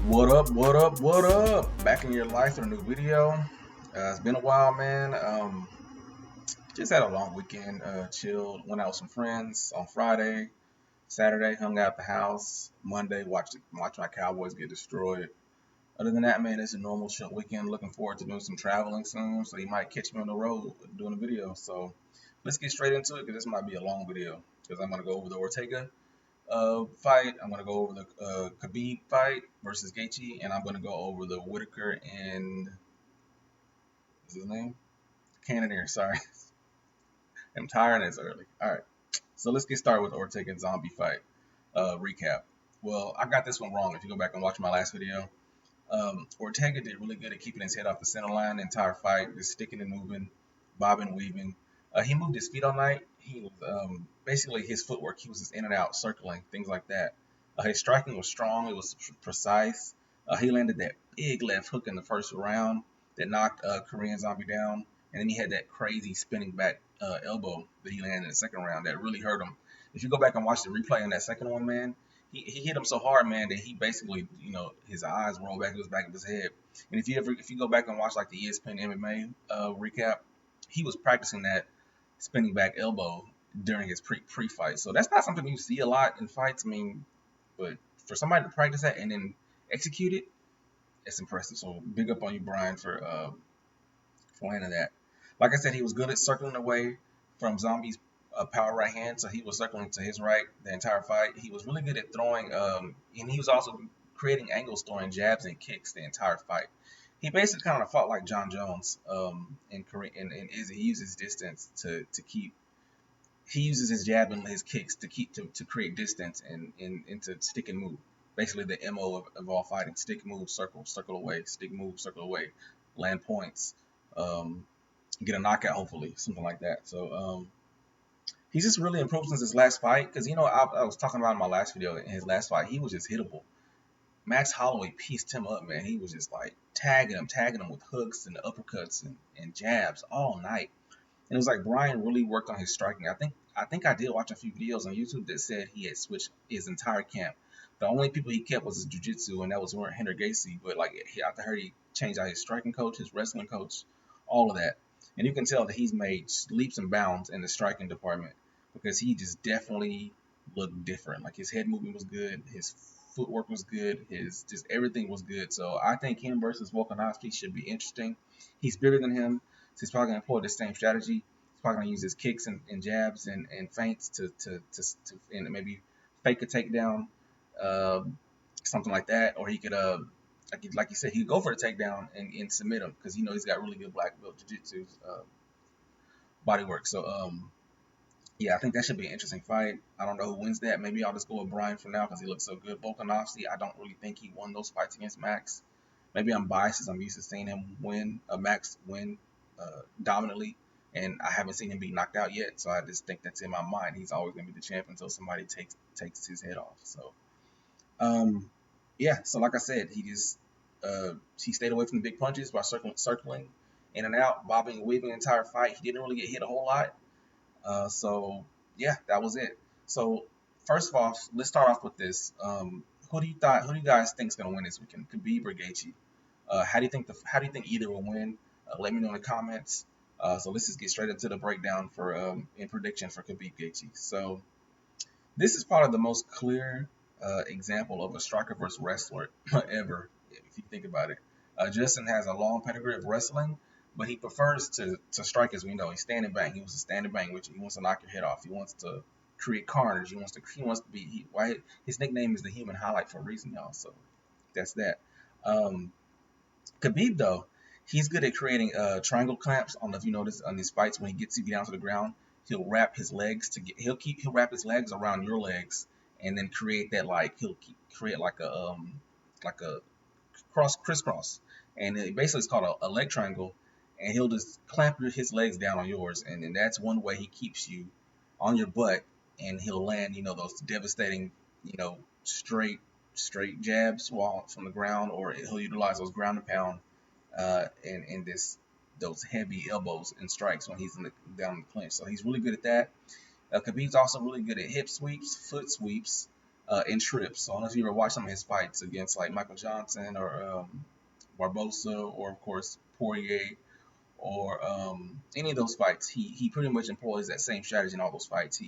What up, what up, what up? Back in your life with a new video. It's been a while, man. Just had a long weekend, chilled, went out with some friends on Friday. Saturday, hung out at the house. Monday, watched my Cowboys get destroyed. Other than that, man, it's a normal chill weekend. Looking forward to doing some traveling soon, so you might catch me on the road doing a video. So let's get straight into it, because this might be a long video, because I'm going to go over the Ortega fight. I'm going to go over the Khabib fight versus Gaethje, and I'm going to go over the Whittaker and what's his name? Cannonier. Sorry, I'm tired and it's early. All right, so let's get started with the Ortega and Zombie fight recap. Well, I got this one wrong. If you go back and watch my last video, Ortega did really good at keeping his head off the center line the entire fight, just sticking and moving, bobbing, weaving. He moved his feet all night. He was basically his footwork. He was just in and out, circling, things like that. His striking was strong. It was precise. He landed that big left hook in the first round that knocked Korean Zombie down, and then he had that crazy spinning back elbow that he landed in the second round that really hurt him. If you go back and watch the replay on that second one, man, he hit him so hard, man, that he basically, his eyes rolled back to the back of his head. And if you go back and watch like the ESPN MMA recap, he was practicing that spinning back elbow during his pre-fight. So that's not something you see a lot in fights. I mean, but for somebody to practice that and then execute it, it's impressive. So big up on you, Brian, for landing that. Like I said, he was good at circling away from Zombie's power right hand, so he was circling to his right the entire fight. He was really good at throwing, and he was also creating angles, throwing jabs and kicks the entire fight. He basically kind of fought like John Jones, in he uses distance to keep. He uses his jab and his kicks to create distance and to stick and move. Basically, the MO of all fighting: stick, move, circle, circle away, stick, move, circle away, land points, get a knockout, hopefully, something like that. So he's just really improved since his last fight, because I was talking about in my last video. In his last fight, he was just hittable. Max Holloway pieced him up, man. He was just like tagging him with hooks and uppercuts and jabs all night. And it was like Brian really worked on his striking. I think I did watch a few videos on YouTube that said he had switched his entire camp. The only people he kept was his jiu-jitsu, and that was Hunter Gaethje. But like I heard he changed out his striking coach, his wrestling coach, all of that. And you can tell that he's made leaps and bounds in the striking department, because he just definitely looked different. Like his head movement was good, his footwork was good, his just everything was good. So I think him versus Volkanovski should be interesting. He's bigger than him, so he's probably gonna employ the same strategy. He's probably gonna use his kicks and jabs and feints to and maybe fake a takedown, something like that. Or he could like you said, he could go for the takedown and submit him, because he's got really good black belt jiu-jitsu body work. So yeah, I think that should be an interesting fight. I don't know who wins that. Maybe I'll just go with Brian for now, because he looks so good. Volkanovski, I don't really think he won those fights against Max. Maybe I'm biased, as I'm used to seeing him Max win dominantly, and I haven't seen him be knocked out yet. So I just think that's in my mind. He's always going to be the champ until somebody takes his head off. So yeah. So like I said, he stayed away from the big punches by circling in and out, bobbing and weaving the entire fight. He didn't really get hit a whole lot. So yeah, that was it. So first of all, let's start off with this. Who do you guys think is gonna win this weekend, Khabib or Gaethje? How do you think either will win? Let me know in the comments. So let's just get straight into the breakdown for in prediction for Khabib Gaethje. So this is probably the most clear example of a striker versus wrestler ever, if you think about it. Justin has a long pedigree of wrestling, but he prefers to strike, as we know. He's standing bang. He wants to stand and bang, which he wants to knock your head off. He wants to create carnage. He wants to be. Why his nickname is the Human Highlight for a reason, y'all. So that's that. Khabib, though, he's good at creating triangle clamps. I don't know if you notice on these fights, when he gets you down to the ground, he'll wrap his legs he'll wrap his legs around your legs, and then create that, like, create like a crisscross, and basically it's called a leg triangle, and he'll just clamp his legs down on yours, and then that's one way he keeps you on your butt, and he'll land those devastating straight jabs while from the ground, or he'll utilize those ground and pound and those heavy elbows and strikes when he's down in the clinch. So he's really good at that. Khabib's also really good at hip sweeps, foot sweeps, in trips. So I don't know if you ever watched some of his fights against like Michael Johnson or Barbosa, or of course Poirier, or any of those fights. He pretty much employs that same strategy in all those fights.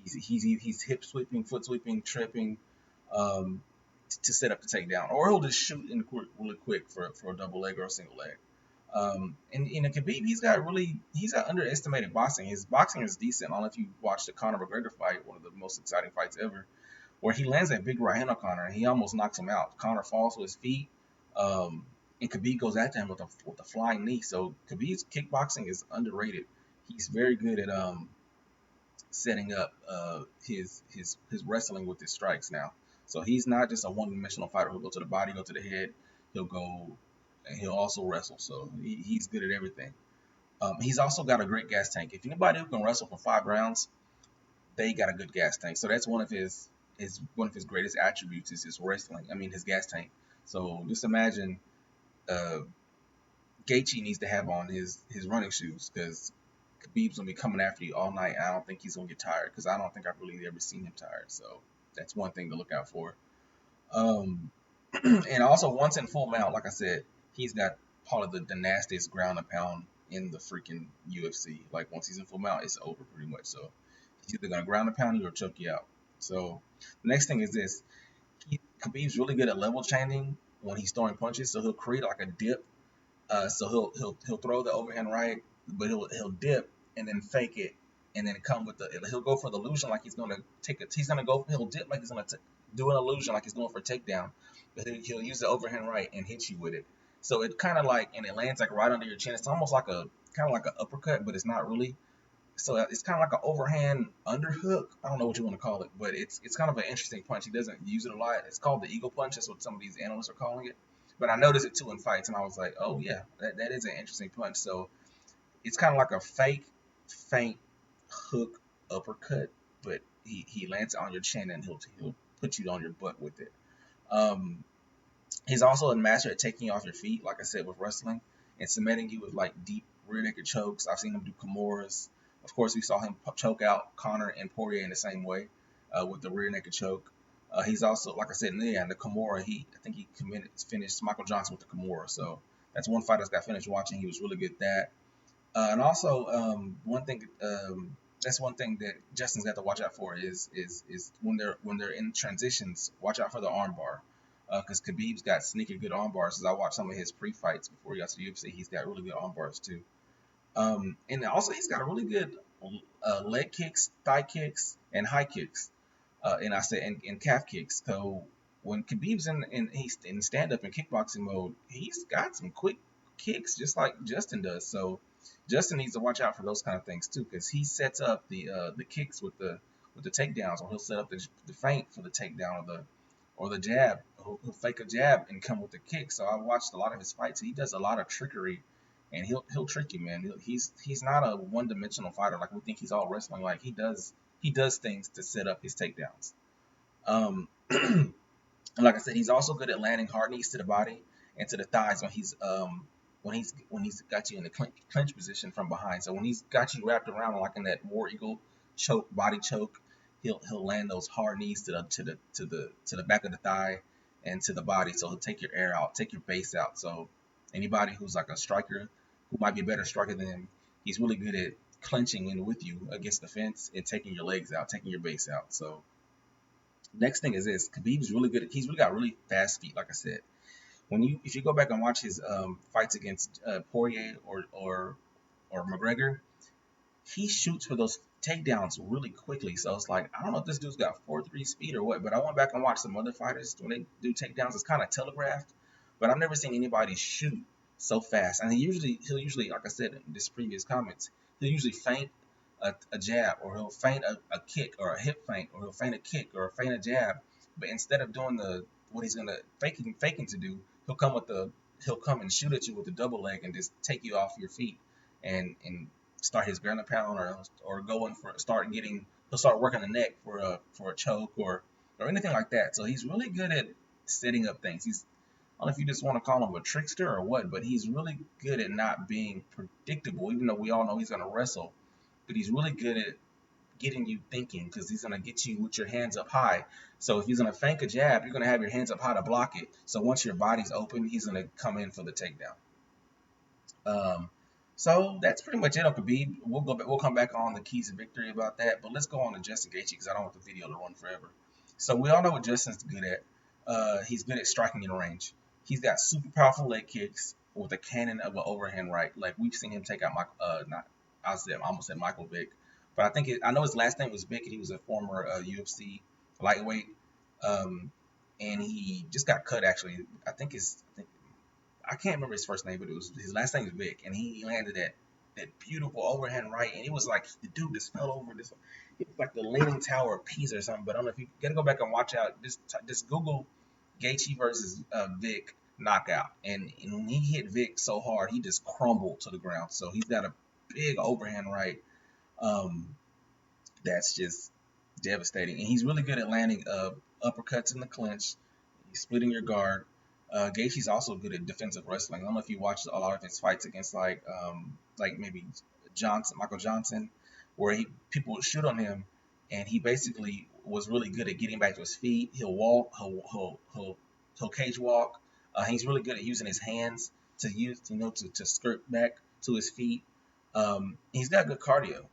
He's hip sweeping, foot sweeping, tripping, um, to set up the takedown, or he'll just shoot in really quick for a double leg or a single leg. And you know, Khabib, he's got underestimated boxing. His boxing is decent. I don't know if you watched the Conor McGregor fight, one of the most exciting fights ever, where he lands that big right hand on Conor and he almost knocks him out. Conor falls to his feet, and Khabib goes after him with a flying knee. So Khabib's kickboxing is underrated. He's very good at setting up his wrestling with his strikes now. So he's not just a one-dimensional fighter who'll go to the body, go to the head. He'll go and he'll also wrestle. So he's good at everything. He's also got a great gas tank. If anybody who can wrestle for 5 rounds, they got a good gas tank. So that's one of his greatest attributes is his wrestling. I mean his gas tank. So just imagine Gaethje needs to have on his running shoes, because Khabib's gonna be coming after you all night. I don't think he's gonna get tired, because I don't think I've really ever seen him tired. So that's one thing to look out for. And also once in full mount, like I said, he's got probably the nastiest ground and pound in the freaking UFC. Like once he's in full mount, it's over pretty much. So he's either gonna ground and pound you or choke you out. So the next thing is this: Khabib's really good at level changing when he's throwing punches. So he'll create like a dip. So he'll throw the overhand right, but he'll dip and then fake it, and then come with he'll go for the illusion like he's gonna he'll dip like he's gonna do an illusion like he's going for a takedown, but he'll use the overhand right and hit you with it. So it kind of like, and it lands like right under your chin. It's almost like an uppercut, but it's not really. So it's kind of like an overhand underhook. I don't know what you want to call it, but it's kind of an interesting punch. He doesn't use it a lot. It's called the eagle punch. That's what some of these analysts are calling it. But I noticed it too in fights, and I was like, oh yeah, that is an interesting punch. So it's kind of like a fake, feint hook uppercut, but he lands on your chin and he'll put you on your butt with it. He's also a master at taking you off your feet, like I said, with wrestling, and cementing you with like deep rear naked chokes. I've seen him do Kimuras. Of course, we saw him choke out Conor and Poirier in the same way, with the rear naked choke. He's also, like I said, the Kimura. I think he finished Michael Johnson with the Kimura. So that's one fight that's got finished watching. He was really good at that. And also, that's one thing that Justin's got to watch out for is when they're in transitions, watch out for the armbar. Because Khabib's got sneaky good arm bars. As I watched some of his pre-fights before he got to the UFC, he's got really good arm bars too. And also he's got really good leg kicks, thigh kicks, and high kicks. And calf kicks. So when Khabib's he's in stand-up and kickboxing mode, he's got some quick kicks, just like Justin does. So Justin needs to watch out for those kind of things too, because he sets up the kicks with the takedowns, or he'll set up the feint for the takedown or the jab. He'll fake a jab and come with the kick. So I watched a lot of his fights. He does a lot of trickery, and he'll trick you, man. He's not a one-dimensional fighter like we think he's all wrestling. Like he does things to set up his takedowns. And like I said, he's also good at landing hard knees to the body and to the thighs when he's got you in the clinch position from behind. So when he's got you wrapped around like in that War Eagle choke, body choke, he'll land those hard knees to the back of the thigh and to the body. So he'll take your air out, take your base out. So anybody who's like a striker, who might be a better striker than him, he's really good at clinching in with you against the fence and taking your legs out, taking your base out. So next thing is this: Khabib's really good. He's really got really fast feet, like I said. If you go back and watch his fights against Poirier or McGregor, he shoots for those takedowns really quickly. So it's like, I don't know if this dude's got 4.3 speed or what, but I went back and watched some other fighters when they do takedowns. It's kind of telegraphed, but I've never seen anybody shoot so fast. And he'll usually, like I said in this previous comments, he'll usually feint a jab, or he'll feint a kick, or a hip feint, or he'll feint a kick, or feint a jab. But instead of doing what he's gonna faking to do, he'll come and shoot at you with the double leg and just take you off your feet and start his ground and pound, or he'll start working the neck for a choke or anything like that. So he's really good at setting up things. I don't know if you just want to call him a trickster or what, but he's really good at not being predictable, even though we all know he's going to wrestle. But he's really good at getting you thinking, because he's gonna get you with your hands up high. So if he's gonna feint a jab, you're gonna have your hands up high to block it. So once your body's open, he's gonna come in for the takedown. So that's pretty much it on Khabib. We'll come back on the keys of victory about that. But let's go on to Justin Gaethje because I don't want the video to run forever. So we all know what Justin's good at. He's good at striking in range. He's got super powerful leg kicks with a cannon of an overhand right. Like we've seen him take out I almost said Michael Vick, but I know his last name was Vick, and he was a former UFC lightweight. And he just got cut actually. I can't remember his first name, but his last name is Vick, and he landed that beautiful overhand right, and it was like the dude just fell over this. It was like the Leaning Tower of Pisa or something. But I don't know if you gotta go back and watch out. Just Google Gaethje versus Vick knockout, and when he hit Vick so hard, he just crumbled to the ground. So he's got a big overhand right, that's just devastating, and he's really good at landing uppercuts in the clinch. He's splitting your guard. Gaethje's also good at defensive wrestling. I don't know if you watched a lot of his fights against like maybe Michael Johnson, where people would shoot on him, and he basically was really good at getting back to his feet. He'll walk, he'll cage walk. He's really good at using his hands to skirt back to his feet. He's got good cardio.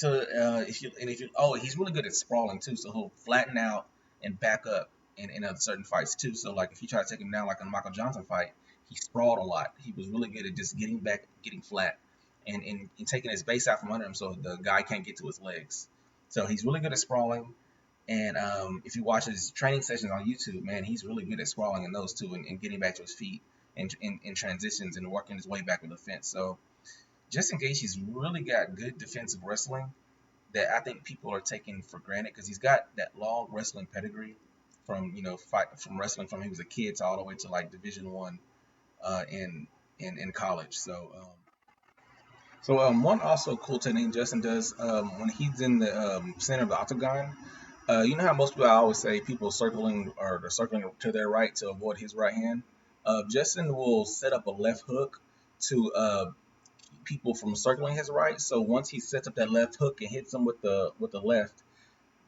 He's really good at sprawling too. So he'll flatten out and back up in other certain fights too. So like if you try to take him down like in a Michael Johnson fight, he sprawled a lot. He was really good at just getting back, getting flat, and taking his base out from under him so the guy can't get to his legs. So he's really good at sprawling. And if you watch his training sessions on YouTube, man, he's really good at sprawling in those too, and getting back to his feet and in transitions and working his way back with the fence. So Justin Gaethje's really got good defensive wrestling that I think people are taking for granted because he's got that long wrestling pedigree from wrestling from he was a kid to all the way to like Division I in college. So one also cool technique Justin does when he's in the center of the octagon. You know how most people, I always say people circling or they're circling to their right to avoid his right hand. Justin will set up a left hook to people from circling his right. So once he sets up that left hook and hits them with the left,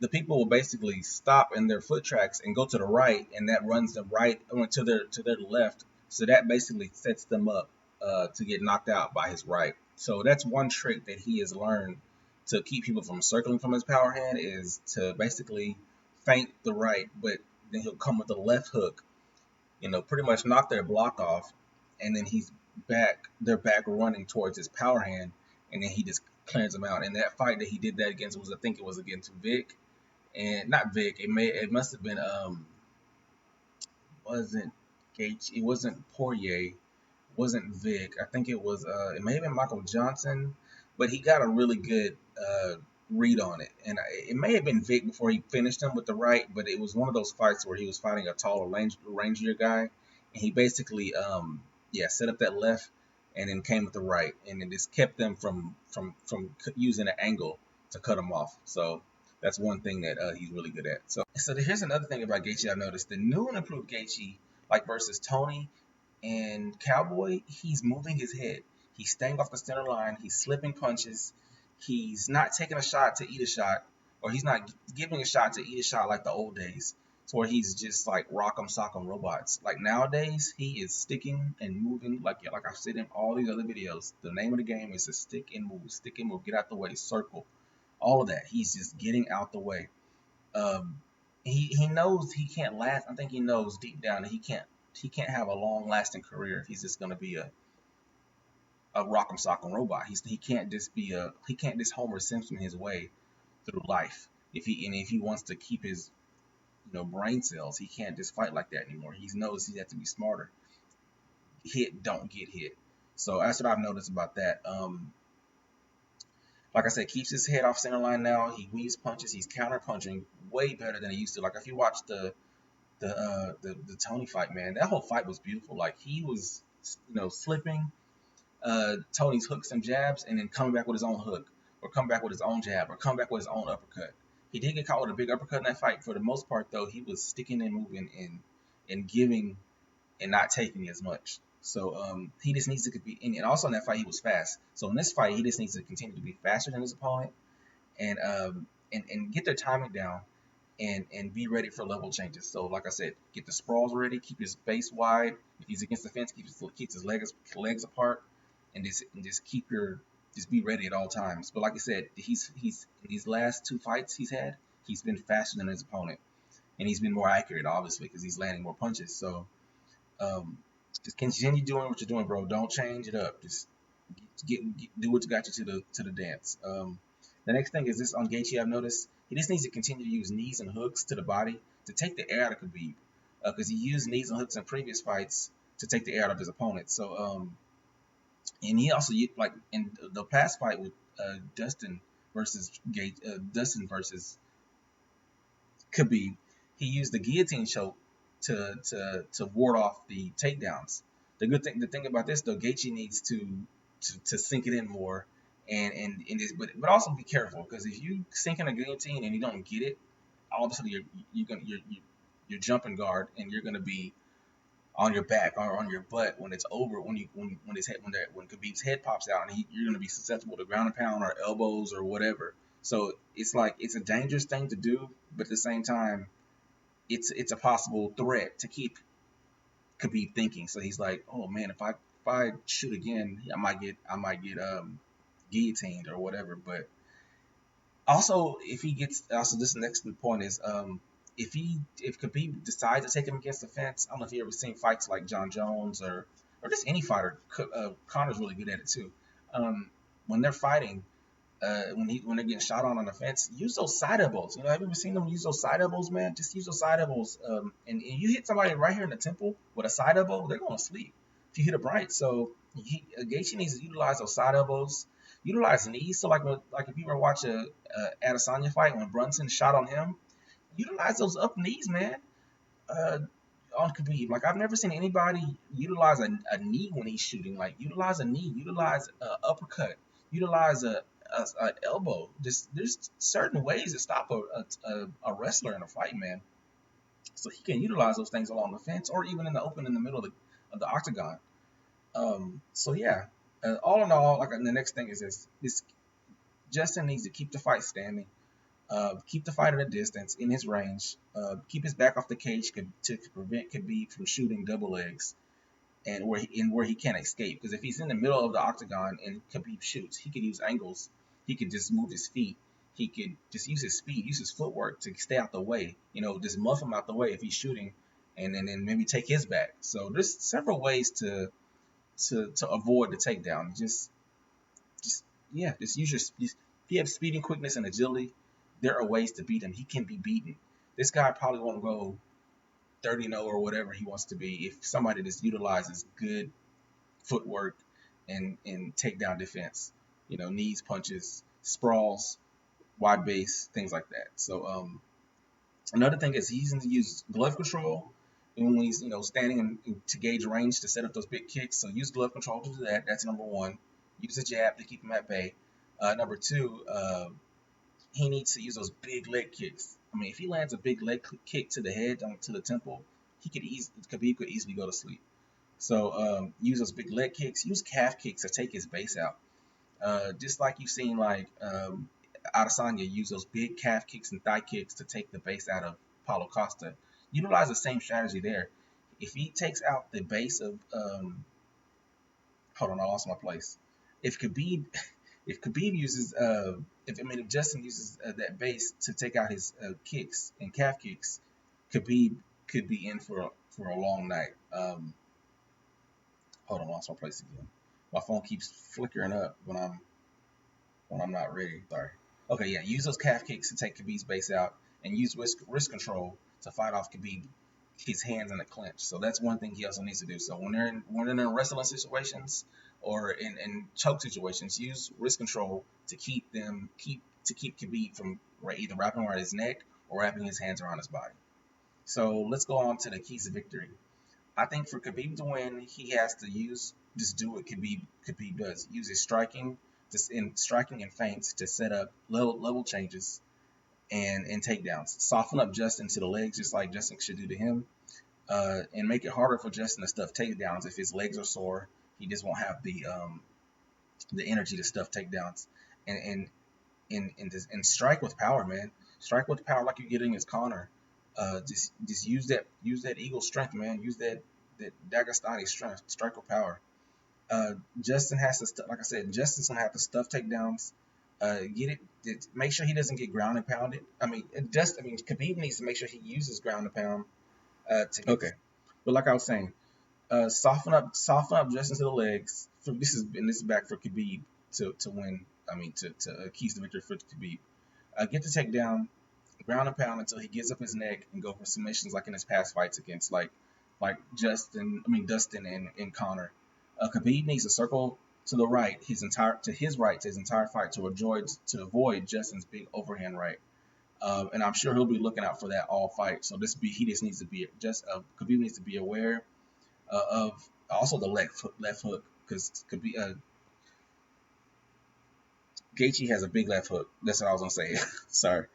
the people will basically stop in their foot tracks and go to the right, and that runs them right to their left. So that basically sets them up to get knocked out by his right. So that's one trick that he has learned to keep people from circling from his power hand, is to basically feint the right, but then he'll come with the left hook, pretty much knock their block off, and then they're back running towards his power hand, and then he just clears them out. And that fight that he did that against I think it was against Vick, and not Vick. It must have been wasn't Gaethje, it wasn't Poirier, wasn't Vick. I think it was it may have been Michael Johnson, but he got a really good read on it, and it may have been Vick before he finished him with the right, but it was one of those fights where he was fighting a taller, rangier guy, and he basically set up that left and then came with the right, and it just kept them from using an angle to cut him off. So that's one thing that he's really good at. So here's another thing about Gaethje I noticed. The new and improved Gaethje, like versus Tony and Cowboy, he's moving his head. He's staying off the center line. He's slipping punches. He's not taking a shot to eat a shot, or he's not giving a shot to eat a shot like the old days. It's where he's just like rock'em sock'em robots. Like nowadays, he is sticking and moving like I've said in all these other videos. The name of the game is to stick and move, get out the way, circle, all of that. He's just getting out the way. He knows he can't last. I think he knows deep down that he can't have a long lasting career if he's just gonna be a rock'em sock'em robot. He can't just Homer Simpson his way through life. If he wants to keep his brain cells, he can't just fight like that anymore. He knows he has to be smarter. Hit, don't get hit. So that's what I've noticed about that. Like I said, keeps his head off center line now. He weaves punches. He's counter punching way better than he used to. Like if you watch the Tony fight, man, that whole fight was beautiful. Like he was slipping Tony's hooks and jabs, and then coming back with his own hook, or come back with his own jab, or come back with his own uppercut. He did get caught with a big uppercut in that fight. For the most part, though, he was sticking and moving and giving and not taking as much. So he just needs to be, and also in that fight he was fast. So in this fight he just needs to continue to be faster than his opponent, and get their timing down, and be ready for level changes. So like I said, get the sprawls ready, keep his face wide. If he's against the fence, keeps his legs apart, and just just be ready at all times. But like I said, he's in these last two fights he's had, he's been faster than his opponent, and he's been more accurate, obviously, because he's landing more punches. So um, just continue doing what you're doing, bro. Don't change it up. Just do what got you to the dance. The next thing is this on Gaethje. I've noticed he just needs to continue to use knees and hooks to the body to take the air out of Khabib, because he used knees and hooks in previous fights to take the air out of his opponent. So and he also like in the past fight with Dustin versus Khabib, he used the guillotine choke to ward off the takedowns. The thing about this though, Gaethje needs to sink it in more, and this, but also be careful, because if you sink in a guillotine and you don't get it, all of a sudden you're jumping guard, and you're gonna be on your back or on your butt when it's over, when Khabib's head pops out, and you're gonna be susceptible to ground and pound or elbows or whatever. So it's like it's a dangerous thing to do, but at the same time, it's a possible threat to keep Khabib thinking. So he's like, oh man, if I shoot again, I might get guillotined or whatever. But also, if he gets, also this next good point is, if Khabib decides to take him against the fence, I don't know if you ever seen fights like John Jones or just any fighter. Connor's really good at it too. When they're fighting, when they're getting shot on the fence, use those side elbows. You know, have you ever seen them use those side elbows, man? Just use those side elbows. And you hit somebody right here in the temple with a side elbow, they're going to sleep if you hit it right. So Gaethje needs to utilize those side elbows, utilize knees. So like if you ever watch a Adesanya fight when Brunson shot on him, utilize those up knees, man. Uh, on Khabib, like I've never seen anybody utilize a knee when he's shooting. Like utilize a knee, utilize a uppercut, utilize a elbow. There's certain ways to stop a wrestler in a fight, man. So he can utilize those things along the fence or even in the open in the middle of the octagon. So yeah, all in all, like the next thing is this Justin needs to keep the fight standing. Keep the fight at a distance in his range. Keep his back off the cage to prevent Khabib from shooting double legs, and where he can't escape. Because if he's in the middle of the octagon and Khabib shoots, he could use angles. He could just move his feet. He could just use his speed, use his footwork to stay out the way. You know, just muff him out the way if he's shooting, and then maybe take his back. So there's several ways to avoid the takedown. Just yeah, just use your. If you have speeding, quickness, and agility, there are ways to beat him. He can be beaten. This guy probably won't go 30-0 or whatever he wants to be if somebody just utilizes good footwork and takedown defense. You know, knees, punches, sprawls, wide base, things like that. So another thing is he's going to use glove control when he's standing to gauge range to set up those big kicks. So use glove control to do that. That's number one. Use a jab to keep him at bay. Number two, he needs to use those big leg kicks. I mean, if he lands a big leg kick to the head, to the temple, Khabib could easily go to sleep. So use those big leg kicks. Use calf kicks to take his base out. Just like you've seen Adesanya use those big calf kicks and thigh kicks to take the base out of Paulo Costa. Utilize the same strategy there. If he takes out the base of hold on, I lost my place. If Khabib uses if Justin uses that base to take out his kicks and calf kicks, Khabib could be in for a long night. Hold on, I lost my place again. My phone keeps flickering up when I'm not ready. Sorry. Okay, yeah, use those calf kicks to take Khabib's base out, and use wrist control to fight off Khabib his hands in a clinch. So that's one thing he also needs to do. So when they're in wrestling situations or in choke situations, use wrist control to keep Khabib from either wrapping around his neck or wrapping his hands around his body. So let's go on to the keys to victory. I think for Khabib to win, he has to just do what Khabib does. Use his striking and feints to set up level changes and takedowns. Soften up Justin to the legs, just like Justin should do to him. and make it harder for Justin to stuff takedowns. If his legs are sore, he just won't have the energy to stuff takedowns. And strike with power, man. Strike with power like you're getting his Connor. Just use that eagle strength, man. Use that Dagestani strength. Strike with power. Justin has to, like I said, Justin's gonna have to stuff takedowns. Get it. Make sure he doesn't get ground and pounded. Khabib needs to make sure he uses ground and pound to get. Okay, but like I was saying, soften up Justin to the legs. This is back for Khabib to win. To keys the victory for Khabib. Get the takedown, ground and pound until he gives up his neck and go for submissions like in his past fights against like Dustin and Connor. Khabib needs to circle to the right his entire fight to avoid Justin's big overhand right. And I'm sure he'll be looking out for that all fight. So he just needs to be Khabib needs to be aware of also the left hook because Gaethje has a big left hook. That's what I was gonna say. Sorry.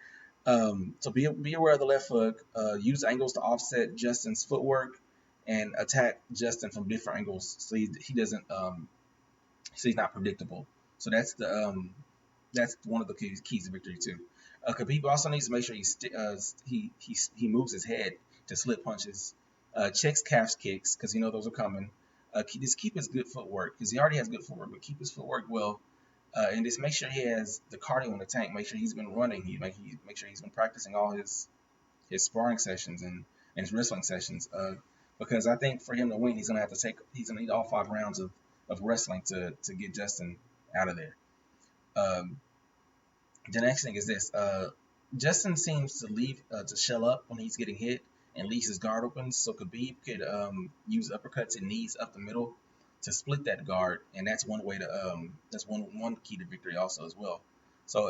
So be aware of the left hook. Use angles to offset Justin's footwork and attack Justin from different angles so he doesn't so he's not predictable. So that's one of the keys to victory too. Khabib also needs to make sure he moves his head to slip punches, checks calf kicks because those are coming. Just keep his good footwork because he already has good footwork, but keep his footwork well. And just make sure he has the cardio in the tank. Make sure he's been running. Make sure he's been practicing all his sparring sessions and his wrestling sessions. Because I think for him to win, he's gonna need all 5 rounds of wrestling to get Justin out of there. The next thing is this. Justin seems to leave to shell up when he's getting hit and leaves his guard open. So Khabib could use uppercuts and knees up the middle to split that guard, and that's one way to that's one key to victory also as well. So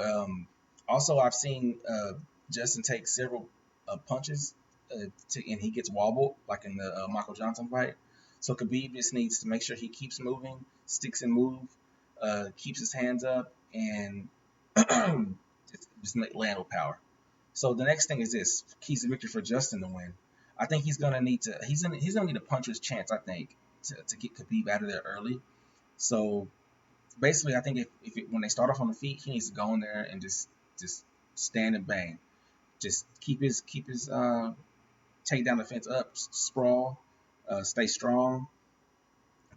also I've seen Justin take several punches and he gets wobbled like in the Michael Johnson fight. So Khabib just needs to make sure he keeps moving, sticks and move, keeps his hands up, and just land with power. So the next thing is this: keys to victory for Justin to win. I think he's gonna need a puncher's chance. I think to get Khabib out of there early. So basically, I think when they start off on the feet, he needs to go in there and just stand and bang. Just keep his takedown defense up, sprawl, stay strong.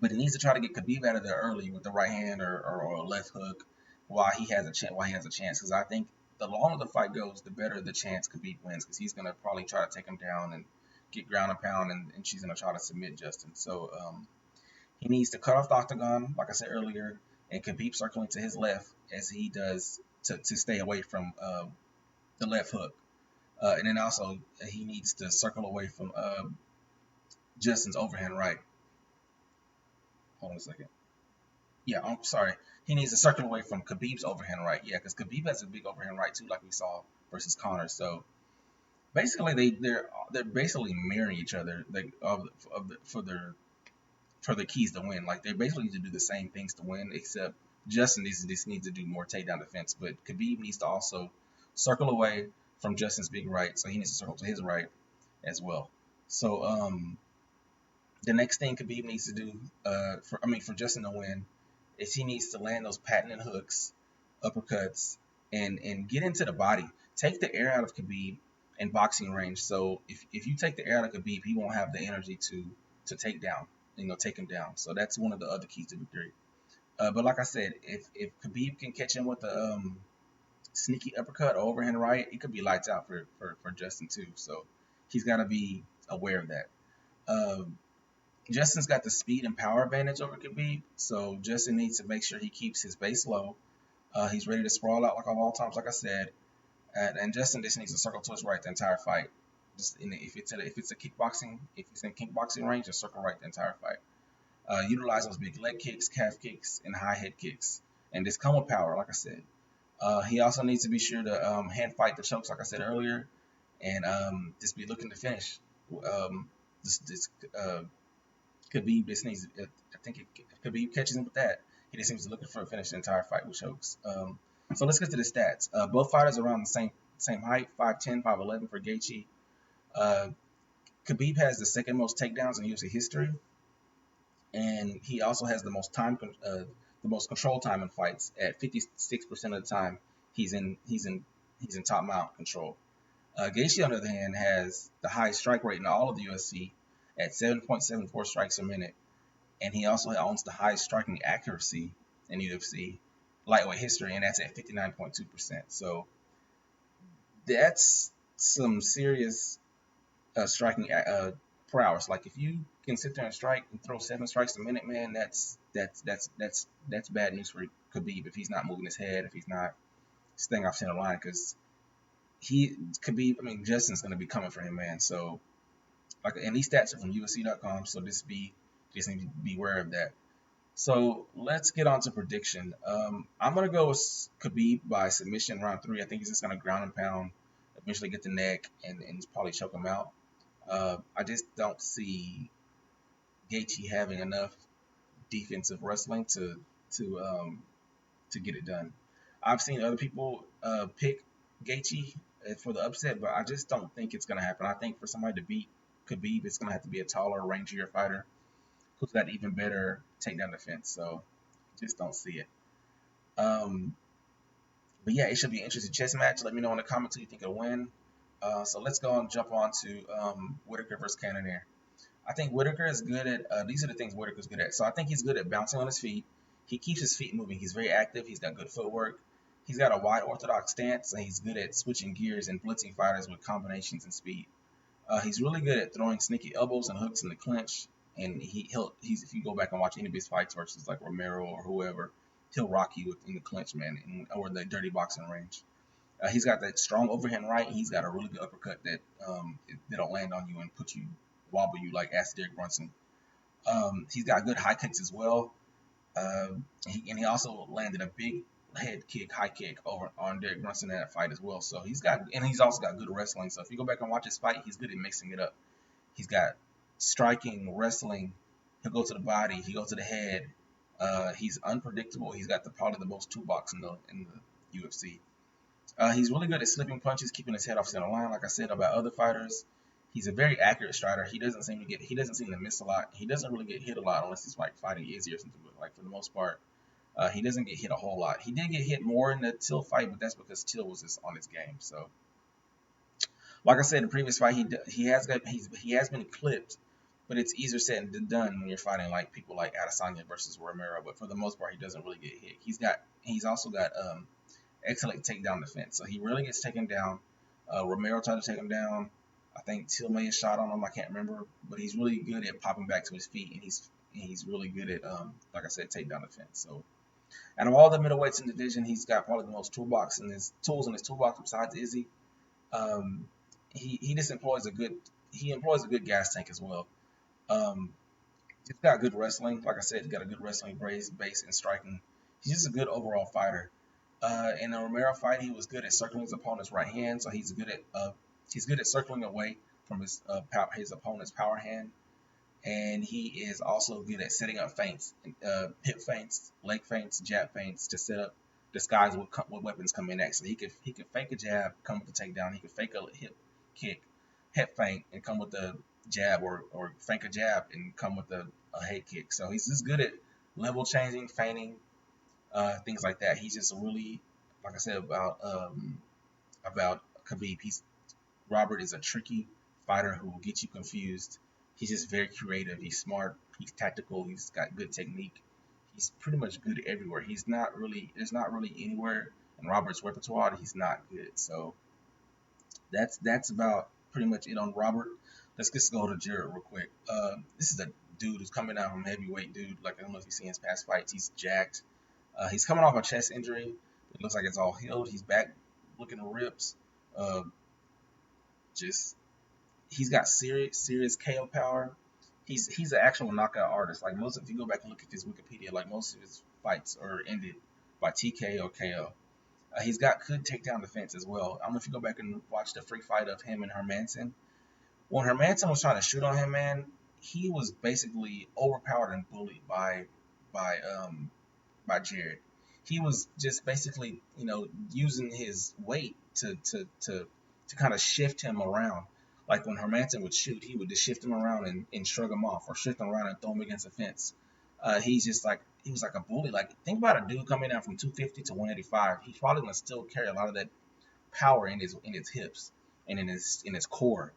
But he needs to try to get Khabib out of there early with the right hand or a left hook while he has a chance. Because I think the longer the fight goes, the better the chance Khabib wins. Because he's gonna probably try to take him down and get ground and pound, and she's gonna try to submit Justin. So he needs to cut off the octagon, like I said earlier, and Khabib circling to his left as he does to stay away from the left hook. And then also he needs to circle away from Justin's overhand right. Hold on a second. Yeah, I'm sorry. He needs to circle away from Khabib's overhand right. Yeah, because Khabib has a big overhand right too, like we saw versus Connor. So basically, they're basically mirroring each other for the keys to win. Like they basically need to do the same things to win, except Justin needs to do more takedown defense. But Khabib needs to also circle away from Justin's big right, so he needs to circle to his right as well. So the next thing Khabib needs to do for Justin to win is he needs to land those patented hooks, uppercuts, and get into the body. Take the air out of Khabib in boxing range. So if you take the air out of Khabib, he won't have the energy to take him down. So that's one of the other keys to victory. But like I said, if Khabib can catch him with a sneaky uppercut or overhand right, it could be lights out for Justin too. So he's got to be aware of that. Justin's got the speed and power advantage over Khabib, so Justin needs to make sure he keeps his base low. He's ready to sprawl out like of all times, like I said, and Justin just needs to circle to his right the entire fight. If it's in kickboxing range, just circle right the entire fight. Utilize those big leg kicks, calf kicks, and high head kicks, and just come with power, like I said. He also needs to be sure to hand fight the chokes, like I said earlier, and just be looking to finish. Khabib just needs. I think Khabib catches him with that. He just seems to looking for a finish the entire fight with chokes. So let's get to the stats. Both fighters are around the same height, 5'10", 5'11" for Gaethje. Khabib has the second most takedowns in UFC history, and he also has the most control time in fights at 56% of the time. He's in top mount control. Gaethje, on the other hand, has the highest strike rate in all of the UFC at 7.74 strikes a minute, and he also owns the highest striking accuracy in UFC lightweight history, and that's at 59.2%. So that's some serious striking prowess. Like if you can sit there and strike and throw 7 strikes a minute, man, that's bad news for Khabib if he's not moving his head, if he's not staying off center line, because Khabib, I mean, Justin's gonna be coming for him, man. So like, and these stats are from UFC.com, so just need to be aware of that. So let's get on to prediction. I'm gonna go with Khabib by submission round 3. I think he's just gonna ground and pound, eventually get the neck, and probably choke him out. I just don't see Gaethje having enough defensive wrestling to get it done. I've seen other people pick Gaethje for the upset, but I just don't think it's gonna happen. I think for somebody to beat Khabib, it's gonna have to be a taller, rangier fighter who's got even better takedown defense. So just don't see it. Um, but yeah, it should be an interesting chess match. Let me know in the comments who you think will win. So let's go and jump on to Whittaker vs Cannonier. I think Whittaker is good at, these are the things Whittaker's good at. So I think he's good at bouncing on his feet. He keeps his feet moving. He's very active. He's got good footwork. He's got a wide orthodox stance, and he's good at switching gears and blitzing fighters with combinations and speed. He's really good at throwing sneaky elbows and hooks in the clinch. And he's if you go back and watch any of his fights versus like Romero or whoever, he'll rock you in the clinch, man, or the dirty boxing range. He's got that strong overhand right. He's got a really good uppercut that'll land on you and wobble you like Acid Derek Brunson. He's got good high kicks as well. He also landed a big high kick over on Derek Brunson in that fight as well. So he's also got good wrestling. So if you go back and watch his fight, he's good at mixing it up. He's got striking, wrestling. He'll go to the body. He goes to the head. He's unpredictable. He's got probably the most toolbox in the UFC. He's really good at slipping punches, keeping his head off center line. Like I said about other fighters, he's a very accurate strider. He doesn't seem to miss a lot. He doesn't really get hit a lot unless he's like fighting easy or something. But like for the most part, he doesn't get hit a whole lot. He did get hit more in the Till fight, but that's because Till was just on his game. So, like I said in the previous fight, he has been clipped, but it's easier said than done when you're fighting like people like Adesanya versus Romero. But for the most part, he doesn't really get hit. He's also got excellent takedown defense. So he really gets taken down. Romero tried to take him down. I think Till may have shot on him. I can't remember, but he's really good at popping back to his feet, and he's really good at, like I said, takedown defense. So, out of all the middleweights in the division, he's got probably the most tools in his toolbox besides Izzy. He just employs a good gas tank as well. He's got good wrestling. Like I said, he's got a good wrestling base and striking. He's just a good overall fighter. In the Romero fight, he was good at circling his opponent's right hand, so he's good at circling away from his opponent's power hand, and he is also good at setting up feints, hip feints, leg feints, jab feints to set up disguise what weapons come in next. So he could fake a jab, come with the takedown. He could fake a hip feint, and come with the jab, or fake a jab and come with a head kick. So he's just good at level changing, feinting. Things like that. He's just really, like I said about Khabib. Robert is a tricky fighter who will get you confused. He's just very creative. He's smart. He's tactical. He's got good technique. He's pretty much good everywhere. There's not really anywhere in Robert's repertoire that he's not good. So that's about pretty much it on Robert. Let's just go to Jared real quick. This is a dude who's coming out from heavyweight, dude. Like, I don't know if you've seen his past fights. He's jacked. He's coming off a chest injury. It looks like it's all healed. He's back looking rips. He's got serious KO power. He's an actual knockout artist. Like if you go back and look at his Wikipedia, like most of his fights are ended by TK or KO. He's got good takedown defense as well. I don't know if you go back and watch the free fight of him and Hermanson. When Hermanson was trying to shoot on him, man, he was basically overpowered and bullied by Jared. He was just basically, using his weight to kind of shift him around. Like when Hermanson would shoot, he would just shift him around and shrug him off, or shift him around and throw him against the fence. He's just like, he was like a bully. Like, think about a dude coming down from 250 to 185. He's probably gonna still carry a lot of that power in his hips and in his core.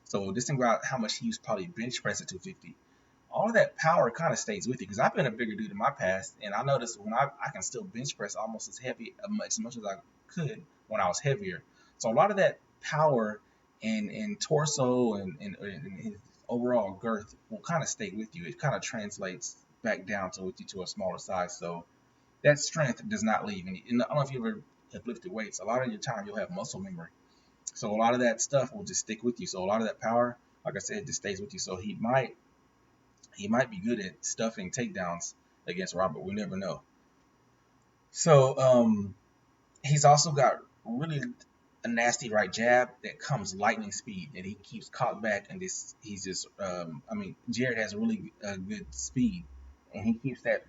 So just think about how much he used to probably bench press at 250. All of that power kind of stays with you, because I've been a bigger dude in my past, and I noticed when I can still bench press almost as heavy, as much as I could when I was heavier. So a lot of that power and torso and his overall girth will kind of stay with you. It kind of translates back down to with you to a smaller size. So that strength does not leave. And I don't know if you ever have lifted weights. A lot of your time you'll have muscle memory. So a lot of that stuff will just stick with you. So a lot of that power, like I said, just stays with you. So he might be good at stuffing takedowns against Robert. We never know. So he's also got really a nasty right jab that comes lightning speed, and he keeps caught back, and he's just Jared has really good speed, and he keeps that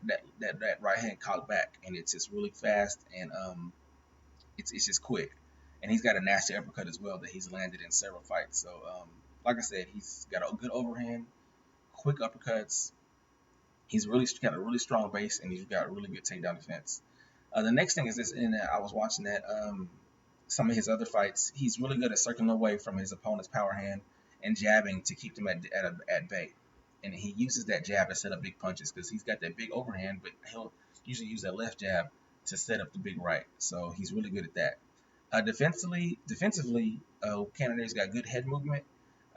right hand caught back, and it's just really fast, and it's just quick, and he's got a nasty uppercut as well that he's landed in several fights. So like I said, he's got a good overhand, quick uppercuts. He's really got a really strong base, and he's got really good takedown defense. The next thing is this, and I was watching that some of his other fights. He's really good at circling away from his opponent's power hand and jabbing to keep them at bay. And he uses that jab to set up big punches, because he's got that big overhand, but he'll usually use that left jab to set up the big right. So he's really good at that. Defensively, Cannonier's got good head movement.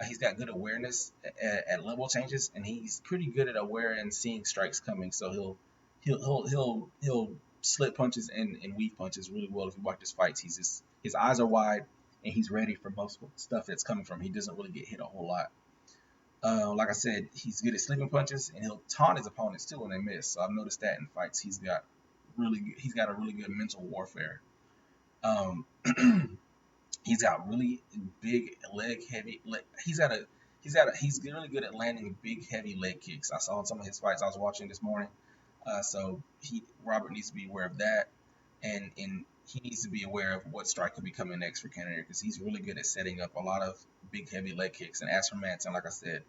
He's got good awareness at level changes, and he's pretty good at aware and seeing strikes coming. So he'll slip punches and weave punches really well. If you watch his fights, his eyes are wide, and he's ready for most stuff that's coming from him. He doesn't really get hit a whole lot. Like I said, he's good at slipping punches, and he'll taunt his opponents too when they miss. So I've noticed that in fights. He's got a really good mental warfare. He's got really big he's really good at landing big heavy leg kicks. I saw in some of his fights I was watching this morning. So Robert needs to be aware of that, and he needs to be aware of what strike could be coming next for Cannonier, because he's really good at setting up a lot of big heavy leg kicks. And as for Hermanson, like I said,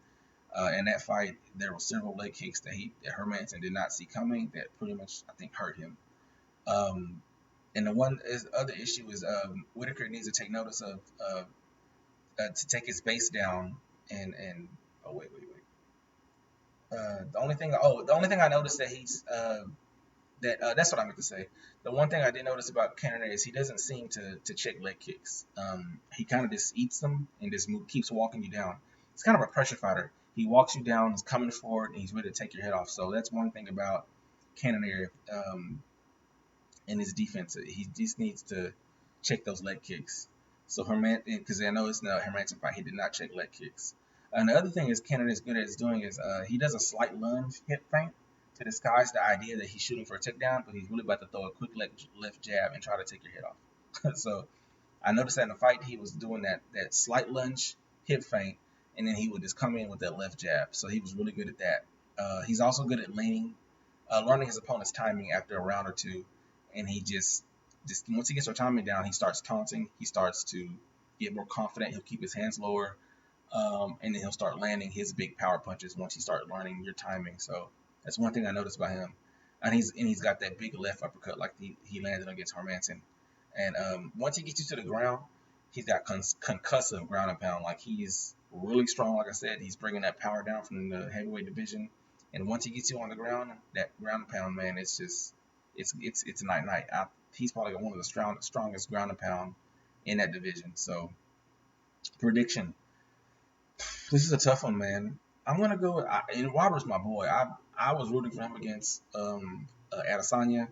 in that fight there were several leg kicks that Hermanson did not see coming that pretty much, I think, hurt him. And the other issue is Whittaker needs to take notice of to take his base down and oh wait. The only thing I noticed that that's what I meant to say. The one thing I did notice about Cannonier is he doesn't seem to check leg kicks. He kind of just eats them and just keeps walking you down. He's kind of a pressure fighter. He walks you down, he's coming forward, and he's ready to take your head off. So that's one thing about Cannonier. In his defense, he just needs to check those leg kicks. So because I know it's not Hermanson fight, he did not check leg kicks. And the other thing is Canada is good at doing is he does a slight lunge hip feint to disguise the idea that he's shooting for a takedown, but he's really about to throw a quick left jab and try to take your head off. So I noticed that in the fight he was doing that slight lunge hip feint, and then he would just come in with that left jab. So he was really good at that. He's also good at learning his opponent's timing after a round or two. And he just once he gets our timing down, he starts taunting. He starts to get more confident. He'll keep his hands lower, and then he'll start landing his big power punches once you start learning your timing. So that's one thing I noticed about him. And he's got that big left uppercut like he landed against Hermanson. And once he gets you to the ground, he's got concussive ground and pound. Like, he's really strong. Like I said, he's bringing that power down from the heavyweight division. And once he gets you on the ground, that ground and pound, man, it's just it's night. He's probably one of the strongest ground and pound in that division. So, prediction. This is a tough one, man. I'm gonna go with, and Robert's my boy. I was rooting for him against Adesanya.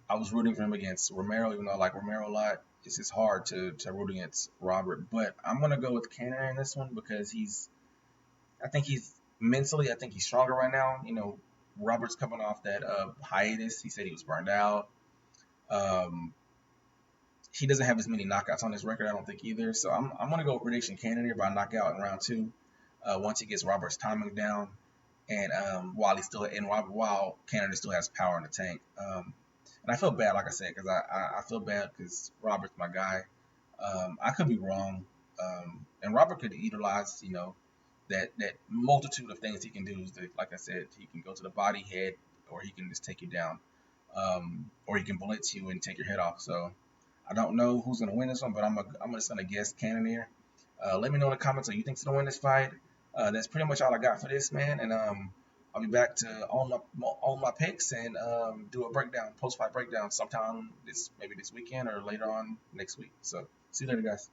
I was rooting for him against Romero, even though I like Romero a lot. It's just hard to root against Robert. But I'm gonna go with Cannonier in this one, because I think he's stronger right now. You know, Robert's coming off that hiatus. He said he was burned out. He doesn't have as many knockouts on his record, I don't think, either. So I'm going to go with prediction Cannonier by knockout in round 2. Once he gets Robert's timing down, and while Cannonier still has power in the tank. And I feel bad, like I said, because I feel bad because Robert's my guy. I could be wrong. And Robert could utilize, that multitude of things he can do. Is that, like I said, he can go to the body, head, or he can just take you down, or he can blitz you and take your head off. So I don't know who's gonna win this one, but I'm just gonna guess Cannonier. Let me know in the comments who you think's gonna win this fight. That's pretty much all I got for this, man. And I'll be back to all my picks and do a breakdown, post fight breakdown, sometime maybe this weekend or later on next week. So see you later, guys.